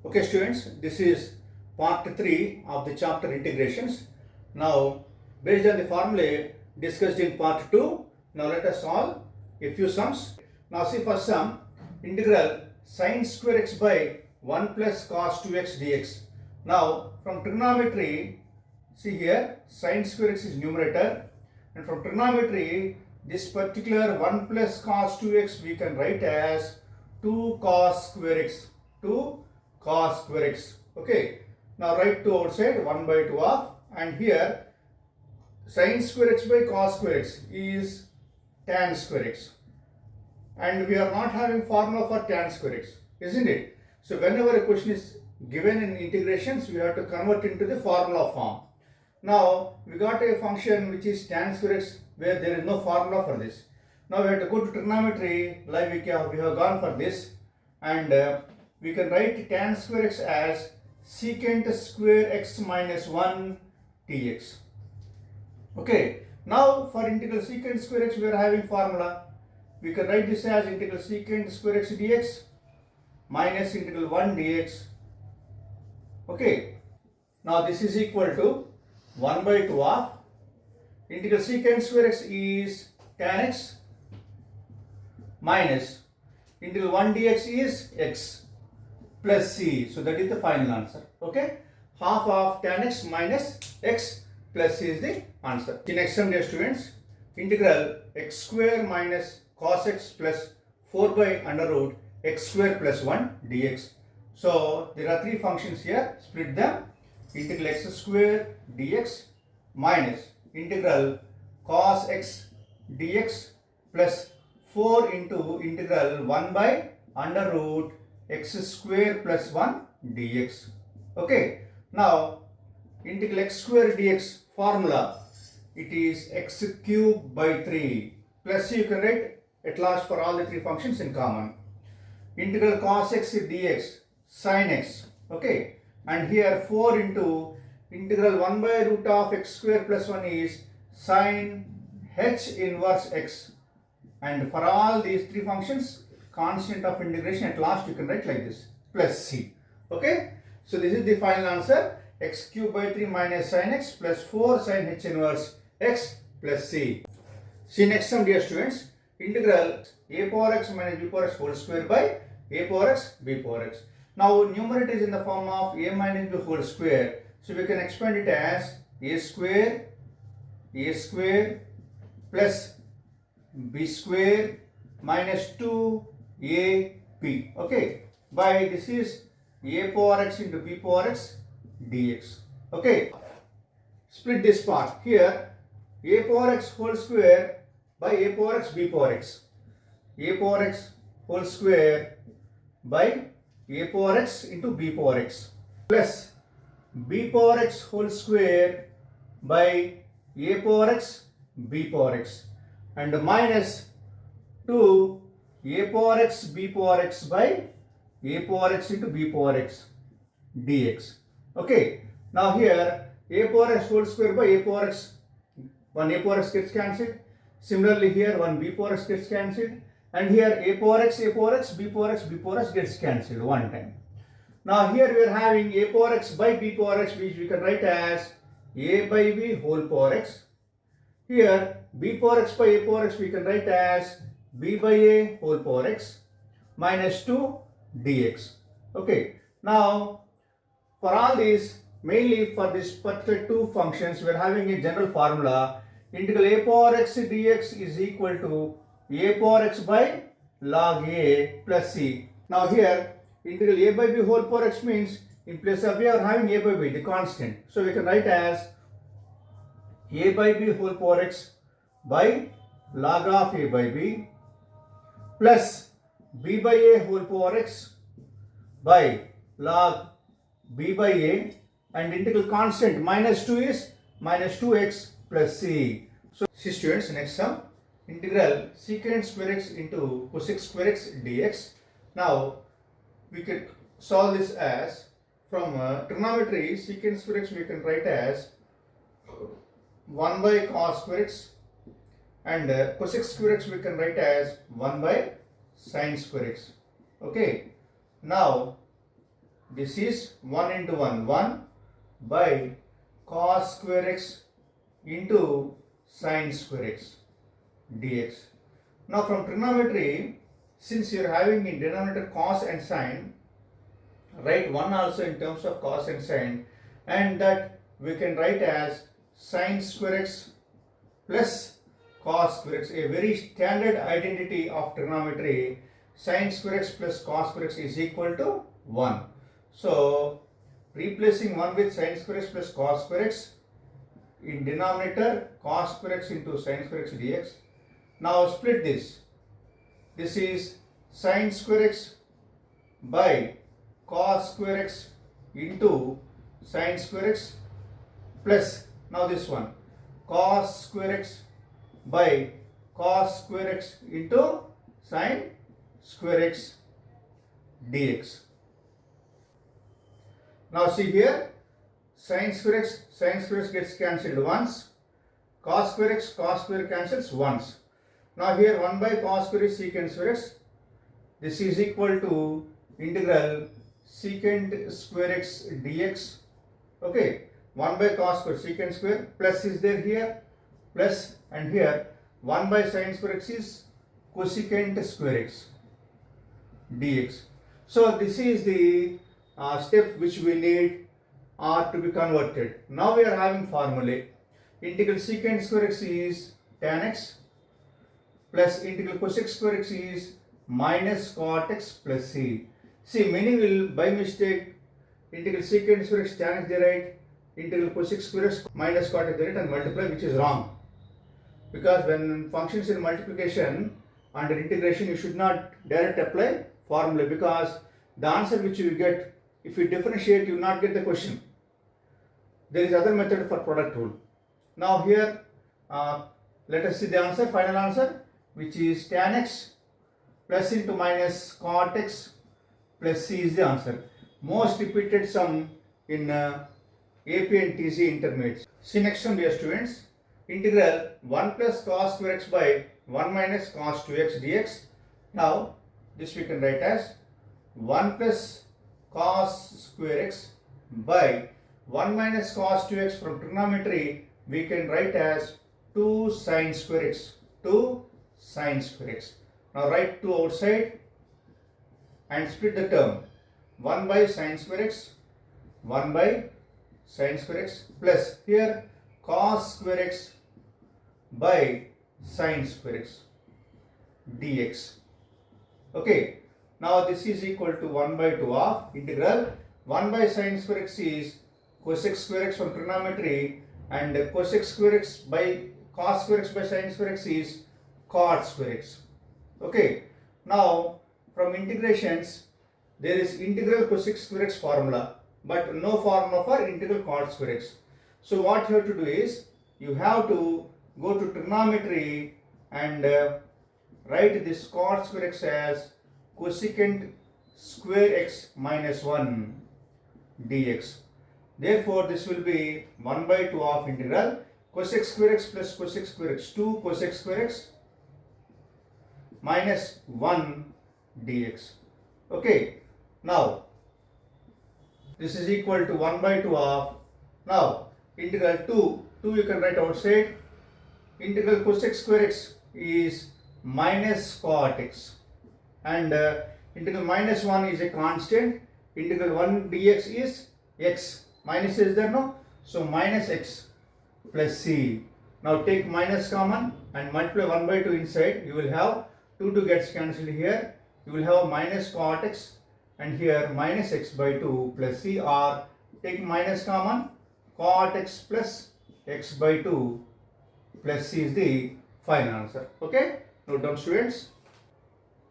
Okay students, this is part 3 of the chapter integrations. Now based on the formulae discussed in part 2, now let us solve a few sums. Now see first sum, integral sin square x by 1 plus cos 2x dx. Now from trigonometry, see here sin square x is numerator, and from trigonometry this particular 1 plus cos 2x we can write as 2 cos square x, 2 cos square x. Okay, now write 2 outside, 1 by 2 of, and here sin square x by cos square x is tan square x, and we are not having formula for tan square x, isn't it? So whenever a question is given in integrations, we have to convert into the formula form. Now we got a function which is tan square x where there is no formula for this. Now we have to go to trigonometry, like we have gone for this, and we can write tan square x as secant square x minus 1 dx. Okay, now for integral secant square x we are having formula. We can write this as integral secant square x dx minus integral 1 dx. Okay, now this is equal to 1 by 2 of integral secant square x is tan x minus integral 1 dx is x plus c. So that is the final answer. Okay, half of tan x minus x plus c is the answer. The next sum, dear students, integral x square minus cos x plus 4 by under root x square plus 1 dx. So there are three functions here, split them. Integral x square dx minus integral cos x dx plus 4 into integral 1 by under root x square plus 1 dx. Okay, now integral x square dx formula, it is x cube by 3 plus you can write at last for all the three functions in common. Integral cos x dx sin x. Okay, and here 4 into integral 1 by root of x square plus 1 is sin h inverse x, and for all these three functions constant of integration at last you can write like this, plus c. Okay, so this is the final answer, x cube by 3 minus sin x plus 4 sin h inverse x plus c. See next sum, dear students, integral a power x minus b power x whole square by a power x b power x. Now numerator is in the form of a minus b whole square, so we can expand it as a square plus b square minus 2ab. Okay, by this is a power x into b power x dx. Okay, split this part. Here a power x whole square by a power x b power x, a power x whole square by a power x into b power x plus b power x whole square by a power x b power x, and minus 2 a power x b power x by a power x into b power x dx. Okay, now here a power x whole square by a power x, one a power x gets cancelled. Similarly here one b power x gets cancelled, and here a power x, b power x gets cancelled one time. Now here we are having a power x by b power x, which we can write as a by b whole power x. Here b power x by a power x we can write as b by a whole power x minus 2 dx. Okay, now for all these, mainly for this particular two functions, we are having a general formula. Integral a power x dx is equal to a power x by log a plus c. Now here integral a by b whole power x means in place of a we are having a by b, the constant. So we can write as a by b whole power x by log of a by b plus b by a whole power x by log b by a, and integral constant minus 2 is minus 2x plus c. So see students, next sum, integral secant square x into cosec square x dx. Now we can solve this as from trigonometry secant square x we can write as 1 by cos square x, and cosec square x we can write as 1 by sin square x. Okay, now this is 1 into 1, 1 by cos square x into sin square x dx. Now from trigonometry, since you are having in denominator cos and sin, write 1 also in terms of cos and sin, and that we can write as sin square x plus cos square x, a very standard identity of trigonometry. Sin square x plus cos square x is equal to 1. So replacing 1 with sin square x plus cos square x, in denominator cos square x into sin square x dx. Now split this. This is sin square x by cos square x into sin square x plus, now this one, cos square x by cos square x into sin square x dx. Now see here, sin square x gets cancelled once, cos square cancels once. Now here 1 by cos square x secant square x, this is equal to integral secant square x dx. Okay, 1 by cos square secant square, plus is there here, plus, and here 1 by sin square x is cosecant square x dx. So this is the step which we need to be converted. Now we are having formulae. Integral secant square x is tan x plus integral cosec square x is minus cot x plus c. See, many will by mistake integral secant square x tan x they write, integral cosec square x minus cot x they write and multiply, which is wrong. Because when functions in multiplication under integration, you should not direct apply formula, because the answer which you get, if you differentiate, you will not get the question. There is other method for product rule. Now here let us see the answer, final answer, which is tan x plus into minus cot x plus c is the answer. Most repeated sum in AP and TC intermediates. See next one, dear students. Integral 1 plus cos square x by 1 minus cos 2x dx. Now this we can write as 1 plus cos square x by 1 minus cos 2x. From trigonometry we can write as 2 sin square x, 2 sin square x. Now write 2 outside and split the term. 1 by sin square x, 1 by sin square x plus here cos square x by sin square x dx. Okay, now this is equal to 1 by 2 of integral 1 by sin square x is cosec square x from trigonometry, and cosec square x by cos square x by sin square x is cot square x. Okay, now from integrations there is integral cosec square x formula, but no formula for integral cot square x. So what you have to do is, you have to go to trigonometry and write this cot square x as cosecant square x minus 1 dx. Therefore this will be 1 by 2 of integral cosec square x plus cosec square x, 2 cosec square x minus 1 dx. Okay, now this is equal to 1 by 2 of, now integral 2 you can write outside, integral cosec square x is minus cot x, and integral minus 1 is a constant, integral 1 dx is x, minus is there, no? So minus x plus c. Now take minus common and multiply 1 by 2 inside, you will have 2 gets cancelled here, you will have minus cot x and here minus x by 2 plus c, or take minus common, cot x plus x by 2 plus c is the final answer. Okay, note down students.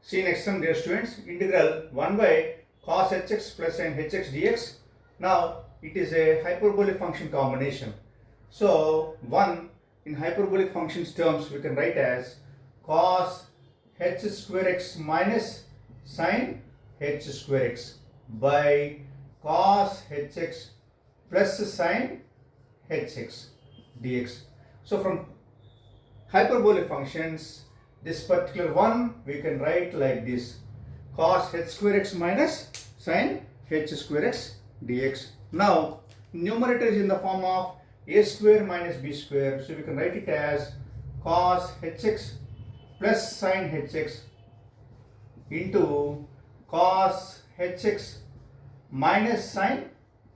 See next one, dear students. Integral 1 by cos hx plus sin hx dx. Now it is a hyperbolic function combination. So 1 in hyperbolic functions terms we can write as cos h square x minus sin h square x by cos hx plus sin hx dx. So from hyperbolic functions, this particular one we can write like this, cos h square x minus sin h square x dx. Now numerator is in the form of a square minus b square, so we can write it as cos hx plus sin hx into cos hx minus sin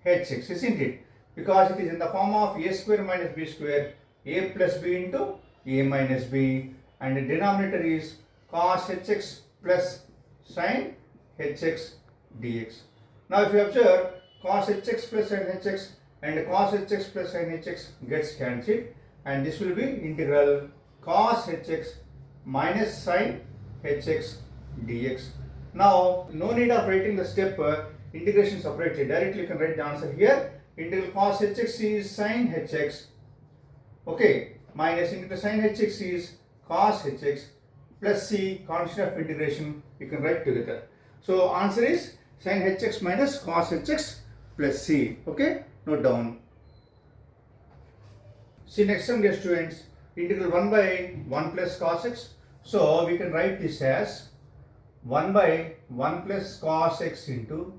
hx, isn't it? Because it is in the form of a square minus b square, a plus b into a minus b, and the denominator is cos hx plus sin hx dx. Now if you observe, cos hx plus sin hx and cos hx plus sin hx gets cancelled, and this will be integral cos hx minus sin hx dx. Now no need of writing the step integration separately, directly you can write the answer here. Integral cos hx is sin hx, okay, minus integral sin hx is cos hx plus c, constant of integration you can write together. So answer is sin hx minus cos hx plus c, okay, note down. See next one, dear students, integral 1 by 1 plus cos x. So we can write this as 1 by 1 plus cos x into,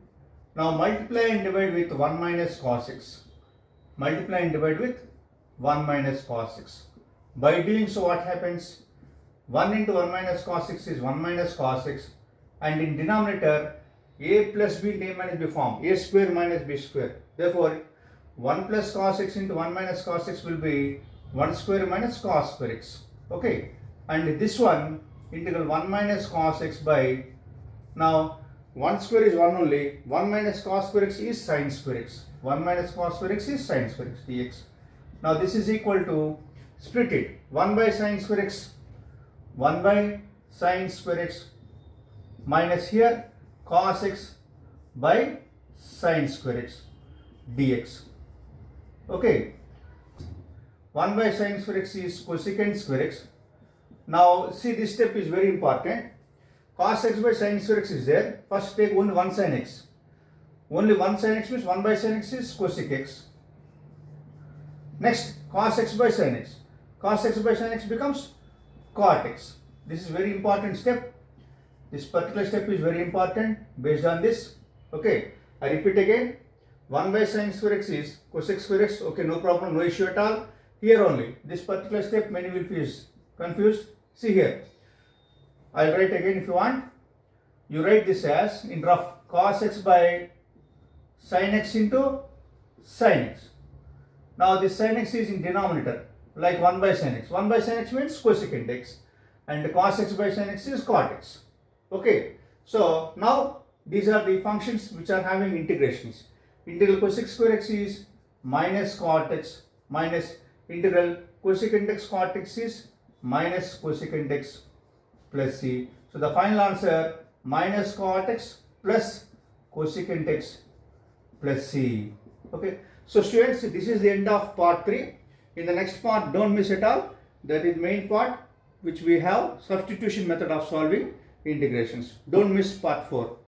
now multiply and divide with 1 minus cos x. Multiply and divide with 1 minus cos x. By doing so, what happens? 1 into 1 minus cos x is 1 minus cos x, and in denominator a plus b into a minus b form, a square minus b square. Therefore 1 plus cos x into 1 minus cos x will be 1 square minus cos square x, okay, and this one integral 1 minus cos x by, now 1 square is 1 only, 1 minus cos square x is sin square x, 1 minus cos square x is sin square x dx. Now this is equal to, split it, 1 by sin square x, 1 by sin square x minus here cos x by sin square x dx, okay. 1 by sin square x is cosecant square x. Now see, this step is very important. Cos x by sin square x is there. First take only 1 sin x. Only 1 sin x means 1 by sin x is cosec x. Next, cos x by sin x. Cos x by sin x becomes cot x. This is very important step. This particular step is very important based on this. Okay, I repeat again. 1 by sin square x is cosec square x. Okay, no problem, no issue at all. Here only, this particular step many will be confused. See here, I'll write again if you want. You write this as in rough, cos x by sin x into sin x. Now this sin x is in denominator, like 1 by sin x. 1 by sin x means cosecant x, and cos x by sin x is cot x. Okay, so now these are the functions which are having integrations. Integral cosec square x is minus cot x, minus integral cosecant x cot x is minus cosecant x plus c. So the final answer minus cot x plus cosecant x plus c. Okay, so students, this is the end of part 3. In the next part, don't miss at all. That is main part which we have substitution method of solving integrations. Don't miss part 4.